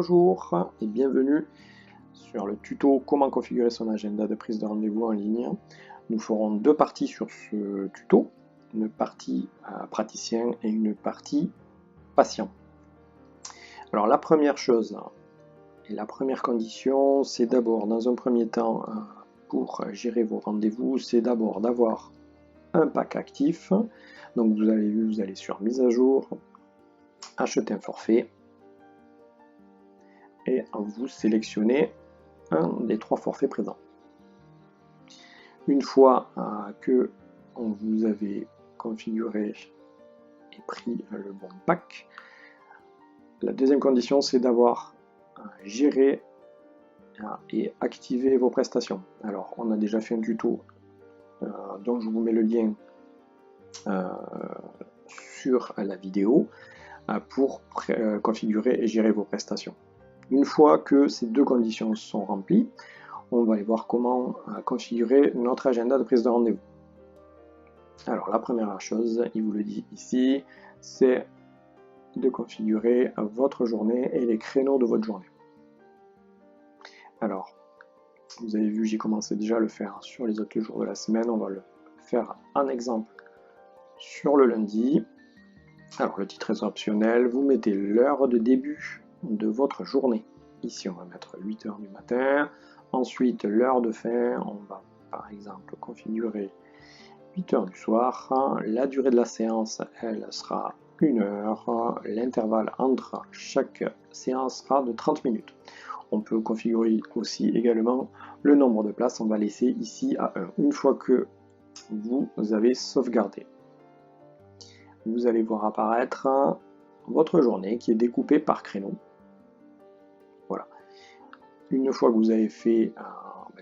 Bonjour et bienvenue sur le tuto comment configurer son agenda de prise de rendez-vous en ligne. Nous ferons deux parties sur ce tuto, une partie praticien et une partie patient. Alors la première chose et la première condition, c'est d'abord dans un premier temps pour gérer vos rendez-vous, c'est d'abord d'avoir un pack actif. Donc vous avez vu, vous allez sur mise à jour, acheter un forfait, et vous sélectionnez un des trois forfaits présents. Une fois que vous avez configuré et pris le bon pack, la deuxième condition c'est d'avoir géré et activé vos prestations. Alors on a déjà fait un tuto dont je vous mets le lien sur la vidéo pour configurer et gérer vos prestations. Une fois que ces deux conditions sont remplies, on va aller voir comment configurer notre agenda de prise de rendez-vous. Alors la première chose, il vous le dit ici, c'est de configurer votre journée et les créneaux de votre journée. Alors, vous avez vu, j'ai commencé déjà à le faire sur les autres jours de la semaine, on va le faire en exemple sur le lundi. Alors le titre est optionnel, vous mettez l'heure de début de votre journée. Ici on va mettre 8h du matin. Ensuite l'heure de fin, on va par exemple configurer 8h du soir. La durée de la séance, elle sera 1 heure. L'intervalle entre chaque séance sera de 30 minutes. On peut configurer aussi également le nombre de places, on va laisser ici à 1. Une fois que vous avez sauvegardé, vous allez voir apparaître votre journée qui est découpée par créneau. Voilà. Une fois que vous avez fait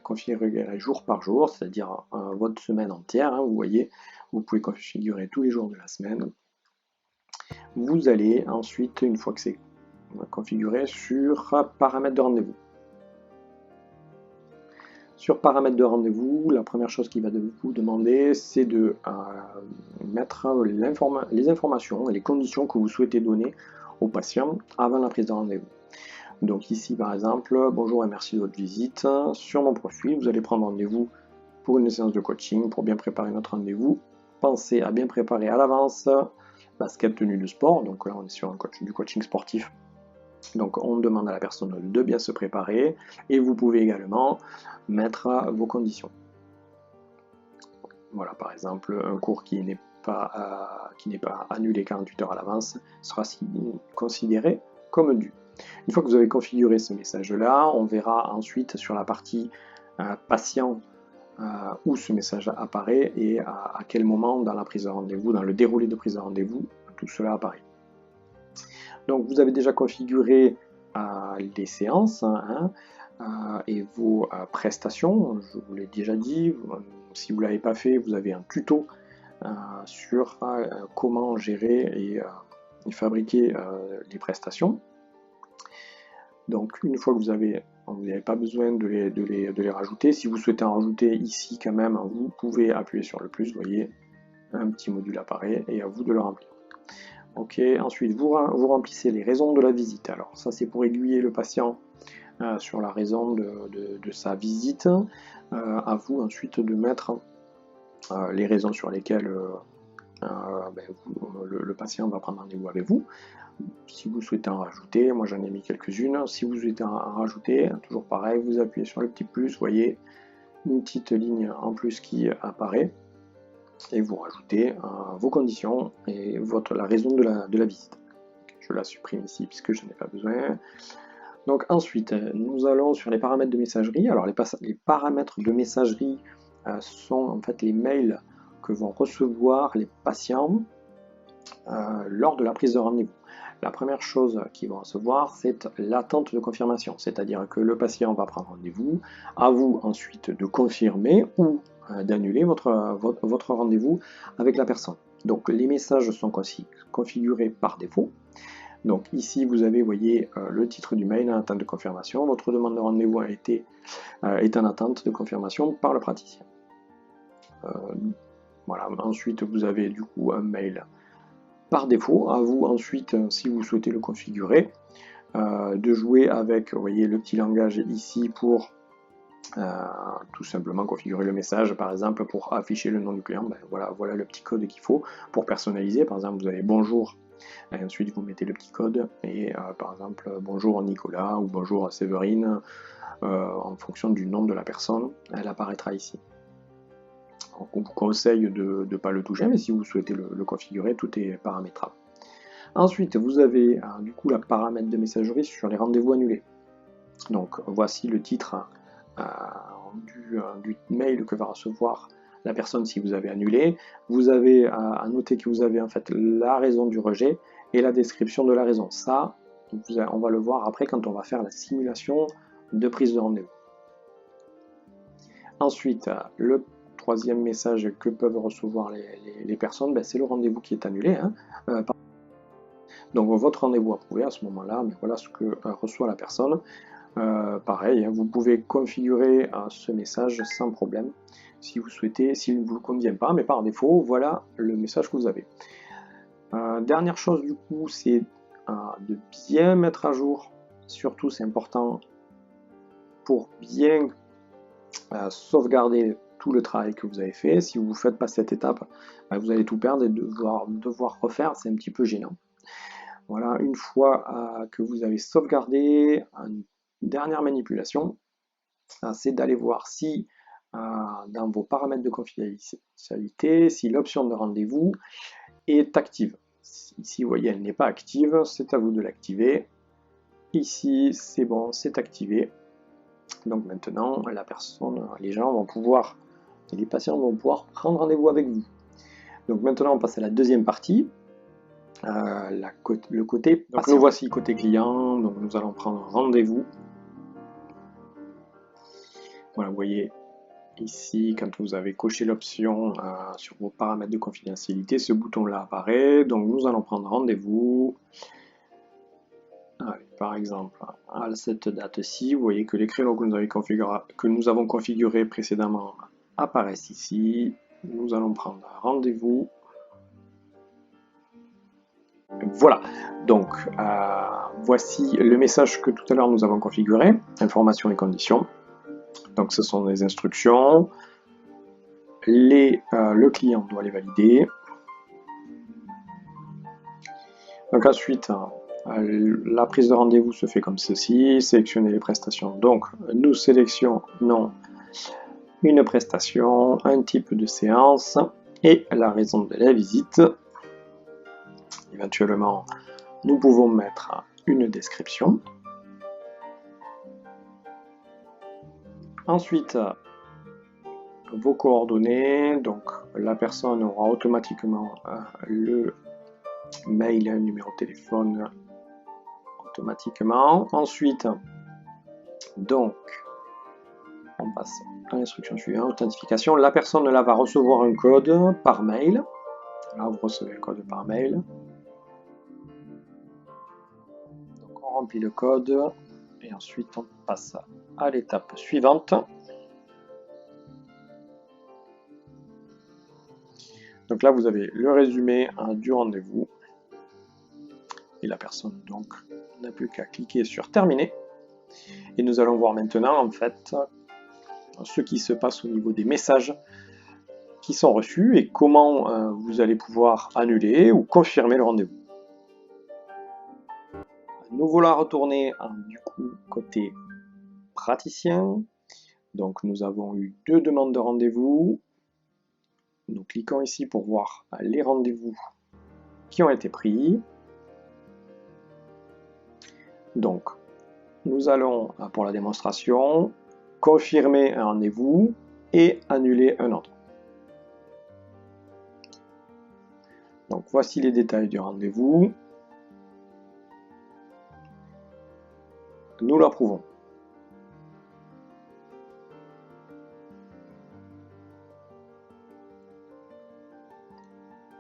configurer jour par jour, c'est-à-dire votre semaine entière, vous voyez, vous pouvez configurer tous les jours de la semaine. Vous allez ensuite, une fois que c'est configuré, sur paramètres de rendez-vous. Sur paramètres de rendez-vous, la première chose qu'il va vous demander, c'est de mettre les informations et les conditions que vous souhaitez donner au patient avant la prise de rendez-vous. Donc ici par exemple, bonjour et merci de votre visite. Sur mon profil, vous allez prendre rendez-vous pour une séance de coaching. Pour bien préparer notre rendez-vous, pensez à bien préparer à l'avance basket, tenue de sport. Donc là on est sur du coaching sportif. Donc on demande à la personne de bien se préparer et vous pouvez également mettre vos conditions. Voilà, par exemple, un cours qui n'est pas annulé 48 heures à l'avance sera considéré comme dû. Une fois que vous avez configuré ce message-là, on verra ensuite sur la partie patient où ce message apparaît et à quel moment dans la prise de rendez-vous, dans le déroulé de prise de rendez-vous, tout cela apparaît. Donc vous avez déjà configuré les séances et vos prestations, je vous l'ai déjà dit. Si vous ne l'avez pas fait, vous avez un tuto sur comment gérer et fabriquer les prestations. Donc une fois que vous n'avez pas besoin de les rajouter. Si vous souhaitez en rajouter ici quand même, vous pouvez appuyer sur le plus, vous voyez, un petit module apparaît et à vous de le remplir. Ok, ensuite vous remplissez les raisons de la visite. Alors ça c'est pour aiguiller le patient sur la raison de sa visite. À vous ensuite de mettre les raisons sur lesquelles le patient va prendre rendez-vous avec vous. Si vous souhaitez en rajouter, moi j'en ai mis quelques-unes. Si vous souhaitez en rajouter, toujours pareil, vous appuyez sur le petit plus, vous voyez une petite ligne en plus qui apparaît. Et vous rajoutez vos conditions et la raison de la visite. Je la supprime ici puisque je n'ai pas besoin. Donc ensuite, nous allons sur les paramètres de messagerie. Alors les paramètres de messagerie sont en fait les mails que vont recevoir les patients lors de la prise de rendez-vous. La première chose qu'ils vont recevoir, c'est l'attente de confirmation, c'est-à-dire que le patient va prendre rendez-vous, à vous ensuite de confirmer ou d'annuler votre rendez-vous avec la personne. Donc les messages sont configurés par défaut. Donc ici vous avez, voyez, le titre du mail en attente de confirmation. Votre demande de rendez-vous est en attente de confirmation par le praticien. Voilà. Ensuite vous avez du coup un mail par défaut. À vous ensuite, si vous souhaitez le configurer, de jouer avec, vous voyez, le petit langage ici pour tout simplement configurer le message, par exemple pour afficher le nom du client, ben voilà le petit code qu'il faut pour personnaliser. Par exemple, vous avez bonjour, et ensuite vous mettez le petit code, et par exemple bonjour Nicolas ou bonjour Séverine, en fonction du nom de la personne, elle apparaîtra ici. Donc, on vous conseille de ne pas le toucher, mais si vous souhaitez le configurer, tout est paramétrable. Ensuite, vous avez du coup la paramètre de messagerie sur les rendez-vous annulés. Donc voici le titre du mail que va recevoir la personne si vous avez annulé. Vous avez à noter que vous avez en fait la raison du rejet et la description de la raison. Ça, on va le voir après quand on va faire la simulation de prise de rendez-vous. Ensuite, le troisième message que peuvent recevoir les personnes, ben, c'est le rendez-vous qui est annulé. Hein. Donc votre rendez-vous approuvé à ce moment-là, mais voilà ce que reçoit la personne. Pareil, hein, vous pouvez configurer ce message sans problème si vous souhaitez, s'il ne vous convient pas, mais par défaut, voilà le message que vous avez. Dernière chose du coup, c'est de bien mettre à jour, surtout c'est important pour bien sauvegarder tout le travail que vous avez fait. Si vous ne faites pas cette étape, vous allez tout perdre et devoir refaire, c'est un petit peu gênant. Voilà, une fois que vous avez sauvegardé, une dernière manipulation, c'est d'aller voir si dans vos paramètres de confidentialité, si l'option de rendez-vous est active. Ici, vous voyez, elle n'est pas active, c'est à vous de l'activer. Ici, c'est bon, c'est activé. Donc maintenant, la personne, les gens vont pouvoir, et les patients vont pouvoir prendre rendez-vous avec vous. Donc maintenant, on passe à la deuxième partie. Le côté patient. Donc nous voici côté client, donc nous allons prendre rendez-vous. Voilà, vous voyez ici, quand vous avez coché l'option sur vos paramètres de confidentialité, ce bouton-là apparaît. Donc nous allons prendre rendez-vous. Par exemple, à cette date-ci, vous voyez que les créneaux que nous avons configurés précédemment apparaissent ici. Nous allons prendre rendez-vous. Voilà, donc voici le message que tout à l'heure nous avons configuré, informations et conditions. Donc ce sont les instructions, le client doit les valider. Donc ensuite, la prise de rendez-vous se fait comme ceci, sélectionner les prestations. Donc nous sélectionnons une prestation, un type de séance et la raison de la visite. Éventuellement, nous pouvons mettre une description. Ensuite, vos coordonnées, donc la personne aura automatiquement le mail et un numéro de téléphone automatiquement. Ensuite, donc, on passe à l'instruction suivante, authentification. La personne là va recevoir un code par mail. Là, vous recevez le code par mail. Donc, on remplit le code et ensuite on passe à l'étape suivante. Donc là, vous avez le résumé du rendez-vous. Et la personne donc n'a plus qu'à cliquer sur terminer. Et nous allons voir maintenant en fait ce qui se passe au niveau des messages qui sont reçus et comment vous allez pouvoir annuler ou confirmer le rendez-vous. Nous voilà retourner du coup côté praticien. Donc nous avons eu 2 demandes de rendez-vous. Nous cliquons ici pour voir les rendez-vous qui ont été pris. Donc nous allons pour la démonstration confirmer un rendez-vous et annuler un autre. Donc voici les détails du rendez-vous. Nous l'approuvons.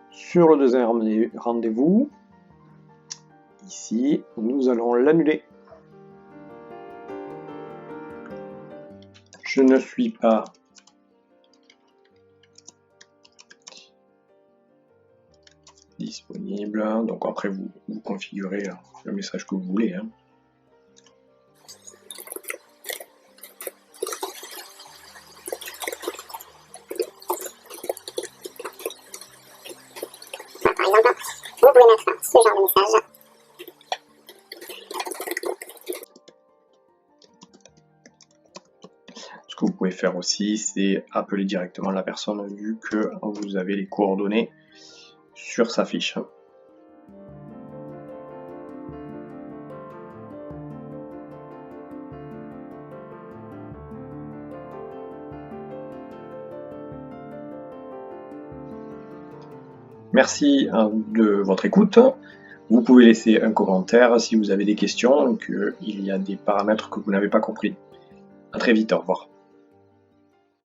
Sur le deuxième rendez-vous, ici, nous allons l'annuler. Je ne suis pas disponible. Donc après, vous configurez le message que vous voulez. Hein. ce genre de message. Ce que vous pouvez faire aussi, c'est appeler directement la personne vu que vous avez les coordonnées sur sa fiche. Merci de votre écoute. Vous pouvez laisser un commentaire si vous avez des questions, qu'il y a des paramètres que vous n'avez pas compris. À très vite, au revoir.